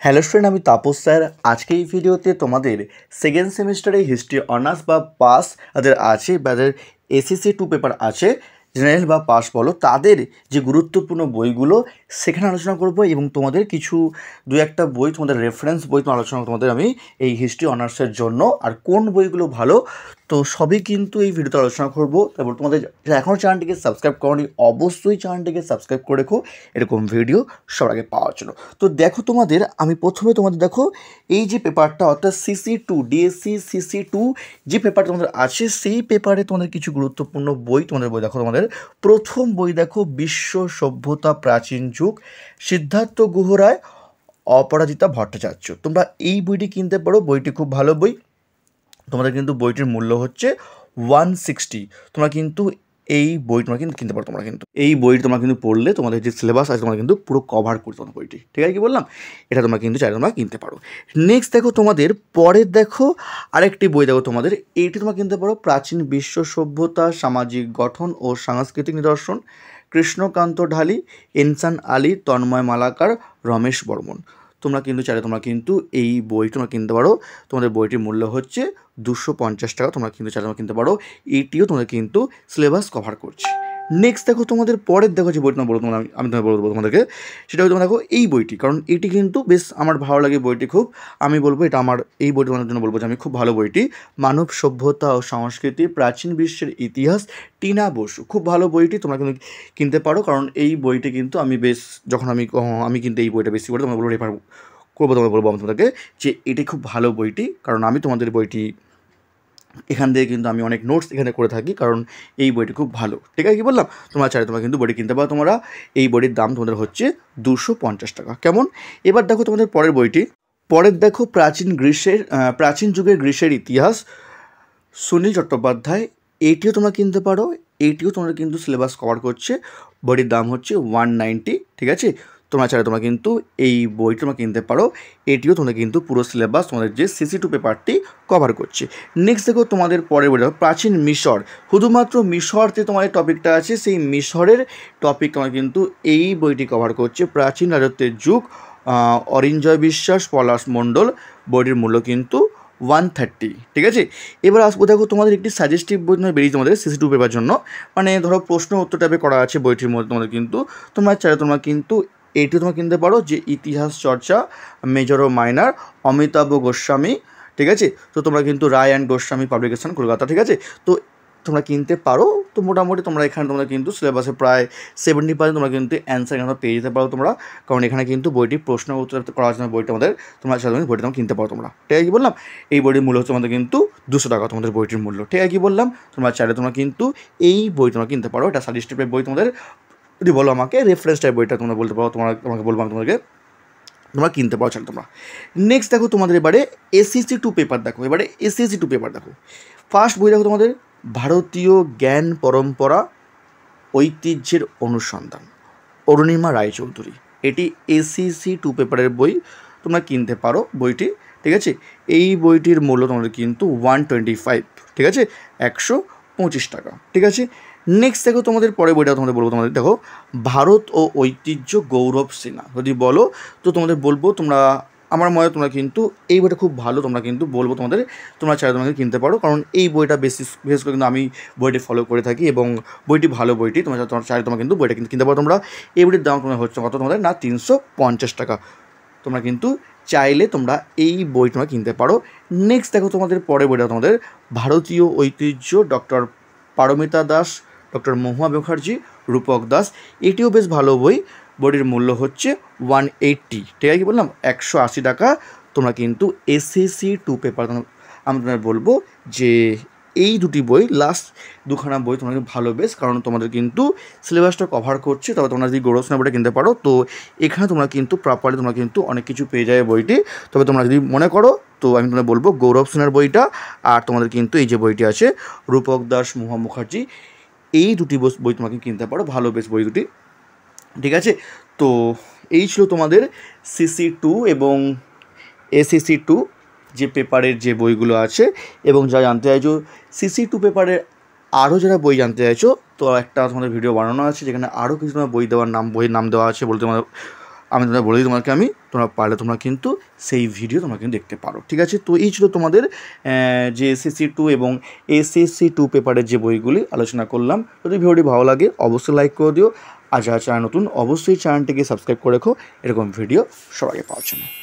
Hello student, আমি Tapas sir. আজকে এই ভিডিওতে তোমাদের সেকেন্ড সেমিস্টারে হিস্ট্রি অনার্স বা পাস যাদের আছে, যাদের এসএসসি 2 পেপার আছে, জেনারেল বা পাস বলো, তাদের যে গুরুত্বপূর্ণ বইগুলো সেখানে আলোচনা করব এবং তোমাদের কিছু দু একটা বই, তোমাদের রেফারেন্স বই আলোচনা তোমাদের আমি এই হিস্ট্রি অনার্সের জন্য, আর কোন বইগুলো ভালো তো সবই কিন্তু এই ভিডিওতে আলোচনা করবো। তারপর তোমাদের এখনও চ্যানেলটিকে সাবস্ক্রাইব করোনি, অবশ্যই চ্যানেলটিকে সাবস্ক্রাইব করে রেখো এরকম ভিডিও সবার আগে পাওয়ার জন্য। তো দেখো তোমাদের, আমি প্রথমে তোমাদের দেখো এই যে পেপারটা, অর্থাৎ CC2 ডিএসসি CC2 যে পেপারটা তোমাদের আছে, সেই পেপারে তোমাদের কিছু গুরুত্বপূর্ণ বই, তোমাদের বই দেখো। তোমাদের প্রথম বই দেখো, বিশ্ব সভ্যতা প্রাচীন যুগ, সিদ্ধার্থ গুহ রায়, অপরাজিতা ভট্টাচার্য। তোমরা এই বইটি কিনতে পারো, বইটি খুব ভালো বই। তোমাদের কিন্তু বইটির মূল্য হচ্ছে 160। তোমরা কিন্তু এই বই তোমরা কিন্তু কিনতে পারো। তোমরা কিন্তু এই বইটি তোমরা কিন্তু পড়লে তোমাদের যে সিলেবাস আছে তোমরা কিন্তু পুরো কভার করতে পারো বইটি। ঠিক আছে, কি বললাম? এটা তোমরা কিন্তু চাইলে তোমরা কিনতে পারো। নেক্সট দেখো তোমাদের পরের দেখো আরেকটি বই দেখো তোমাদের, এইটি তোমরা কিনতে পারো, প্রাচীন বিশ্ব সভ্যতা, সামাজিক গঠন ও সাংস্কৃতিক নিদর্শন, কৃষ্ণকান্ত ঢালি, এনসান আলী, তন্ময় মালাকার, রমেশ বর্মন। তোমরা কিন্তু চাইলে তোমরা কিন্তু এই বই তোমরা কিনতে পারো। তোমাদের বইটির মূল্য হচ্ছে 250 টাকা। তোমরা কিন্তু চাইলে তোমরা কিনতে পারো। এইটিও তোমরা কিন্তু সিলেবাস কভার করছে। নেক্সট দেখো তোমাদের পরের দেখো যে বইটা বলবো তোমরা, আমি তোমাকে বলবো তোমাদেরকে, সেটা হচ্ছে তোমরা দেখো এই বইটি, কারণ এটি কিন্তু বেশ আমার ভালো লাগে বইটি খুব। আমি বলবো এটা আমার, এই বইটি তোমাদের জন্য বলবো যে আমি খুব ভালো বইটি, মানব সভ্যতা ও সংস্কৃতি, প্রাচীন বিশ্বের ইতিহাস, টিনা বসু। খুব ভালো বইটি, তোমরা কিন্তু কিনতে পারো, কারণ এই বইটি কিন্তু আমি বেশ, যখন আমি কিন্তু এই বইটা বেশি করে তোমরা বলবো রেফার করবো, তোমরা বলবো আমি তোমাদেরকে যে এটি খুব ভালো বইটি, কারণ আমি তোমাদের বইটি এখান থেকে কিন্তু আমি অনেক নোটস এখানে করে থাকি, কারণ এই বইটি খুব ভালো। ঠিক আছে, কি বললাম? তোমরা চাইলে তোমরা কিন্তু বইটি কিনতে পারো। তোমরা এই বইটির দাম তোমাদের হচ্ছে 250 টাকা। কেমন? এবার দেখো তোমাদের পরের বইটি, পরের দেখো প্রাচীন যুগের গ্রীসের ইতিহাস, সুনীল চট্টোপাধ্যায়। এইটিও তোমরা কিনতে পারো। এইটিও তোমরা কিন্তু সিলেবাস কভার করছে। বইটির দাম হচ্ছে 190। ঠিক আছে, তোমরা চাইলে তোমরা কিন্তু এই বইটি তোমরা কিনতে পারো। এটিও তোমরা কিন্তু পুরো সিলেবাস তোমাদের যে CC2 পেপারটি কভার করছে। নেক্সট দেখো তোমাদের পরের বই দেখো, প্রাচীন মিশর। শুধুমাত্র মিশর যে তোমাদের টপিকটা আছে, সেই মিশরের টপিক তোমরা কিন্তু এই বইটি কভার করছে। প্রাচীন রাজত্বের যুগ, অরিঞ্জয় বিশ্বাস, পলাশ মণ্ডল। বইটির মূল্য কিন্তু 130। ঠিক আছে, এবার আসবো দেখো তোমাদের একটি সাজেস্টিভ বই তোমাদের বেরিয়ে তোমাদের CC2 পেপার জন্য, মানে ধরো প্রশ্ন উত্তর টাইপে করা আছে বইটির মধ্যে। তোমাদের কিন্তু তোমরা চাইলে তোমরা কিন্তু এইটিও তোমরা কিনতে পারো, যে ইতিহাস চর্চা, মেজর ও মাইনার, অমিতাভ গোস্বামী। ঠিক আছে, তো তোমরা কিন্তু রায় অ্যান্ড গোস্বামী পাবলিকেশন, কলকাতা। ঠিক আছে, তো তোমরা কিনতে পারো। তো মোটামুটি তোমরা এখানে তোমরা কিন্তু সিলেবাসে প্রায় 70% তোমরা কিন্তু অ্যান্সার এখানে পেয়ে যেতে পারো তোমরা, কারণ এখানে কিন্তু বইটি প্রশ্ন উত্তর করার জন্য বইটা আমাদের, তোমরা চাইলে বইটা তোমরা কিনতে পারো তোমরা। ঠিক আছে, কি বললাম? এই বইটির মূল্য হচ্ছে তোমাদের কিন্তু 200 টাকা, তোমাদের বইটির মূল্য। ঠিক আছে, কি বললাম? তোমরা চাইলে তোমরা কিন্তু এই বই তোমরা কিনতে পারো। এটা সাজেস্টিভের বই তোমাদের, যদি বলো আমাকে রেফারেন্স টাইপ বইটা তোমরা বলতে পারো, তোমাকে বলবো আমি তোমাদেরকে, তোমরা কিনতে পারো চাইলে তোমরা। নেক্সট দেখো তোমাদের এবারে SSC2 পেপার দেখো। এবারে SSC2 পেপার দেখো, ফার্স্ট বই দেখো তোমাদের, ভারতীয় জ্ঞান পরম্পরা, ঐতিহ্যের অনুসন্ধান, অরুণিমা রায়চৌধুরী। এটি SSC2 পেপারের বই, তোমরা কিনতে পারো বইটি। ঠিক আছে, এই বইটির মূল্য তোমাদের কিন্তু 125। ঠিক আছে, 125 টাকা। ঠিক আছে, নেক্সট দেখো তোমাদের পরের বইটা তোমাদের বলবো, তোমাদের দেখো ভারত ও ঐতিহ্য, গৌরব সিনহা। যদি বলো তো তোমাদের বলবো, তোমরা আমার মনে হয় তোমরা কিন্তু এই বইটা খুব ভালো, তোমরা কিন্তু বলবো তোমাদের, তোমরা চাইলে তোমাকে কিনতে পারো, কারণ এই বইটা বিশেষ করে কিন্তু আমি বইটি ফলো করে থাকি এবং বইটি ভালো বইটি। তোমরা চাইলে তোমরা কিন্তু বইটা কিন্তু কিনতে পারো তোমরা। এই বইটির দাম তোমার হচ্ছে কত তোমাদের, না 350 টাকা। তোমরা কিন্তু চাইলে তোমরা এই বই তোমরা কিনতে পারো। নেক্সট দেখো তোমাদের পরের বইটা তোমাদের, ভারতীয় ঐতিহ্য, ডক্টর পারমিতা দাস, ডক্টর মহুয়া মুখার্জি, রূপক দাস। এটিও বেশ ভালো বই। বইটির মূল্য হচ্ছে 180। ঠিক আছে, কি বললাম? 180 টাকা। তোমরা কিন্তু SSC2 পেপার, আমি তোমাদের বলবো যে এই দুটি বই, লাস্ট দুখানা বই তোমরা কিন্তু ভালো বেশ, কারণ তোমাদের কিন্তু সিলেবাসটা কভার করছে। তবে তোমরা যদি গৌরব সিনহা বইটা কিনতে পারো, তো এখানে তোমরা কিন্তু প্রপারলি তোমরা কিন্তু অনেক কিছু পেয়ে যাবে বইটি। তবে তোমরা যদি মনে করো, তো আমি তোমাদের বলবো গৌরব সিনহার বইটা, আর তোমাদের কিন্তু এই যে বইটি আছে রূপক দাস, মহুয়া মুখার্জি, এই দুটি বই তোমাকে কিনতে পারো, ভালো বেশ বই দুটি। ঠিক আছে, তো এই ছিল তোমাদের CC2 এবং SSC2 যে পেপারের যে বইগুলো আছে। এবং যা জানতে চাইছো CC2 পেপারের আরও যারা বই জানতে চাইছো, তো একটা তোমাদের ভিডিও বানানো আছে, যেখানে আরও কিছু তোমার বইয়ের নাম দেওয়া আছে বলতে আমি তোমরা বলে দিই তোমাকে, তোমরা পারলে তোমরা কিন্তু সেই ভিডিও তোমরা কিন্তু দেখতে পারো। ঠিক আছে, তো এই ছিল তোমাদের যে SSC 2 এবং SSC 2 পেপারের যে বইগুলি আলোচনা করলাম। যদি ভিডিওটি ভালো লাগে অবশ্যই লাইক করে দিও, আর যারা চ্যানেল নতুন অবশ্যই চ্যানেলটিকে সাবস্ক্রাইব করে রেখো এরকম ভিডিও সবাইকে পাওয়ার জন্য।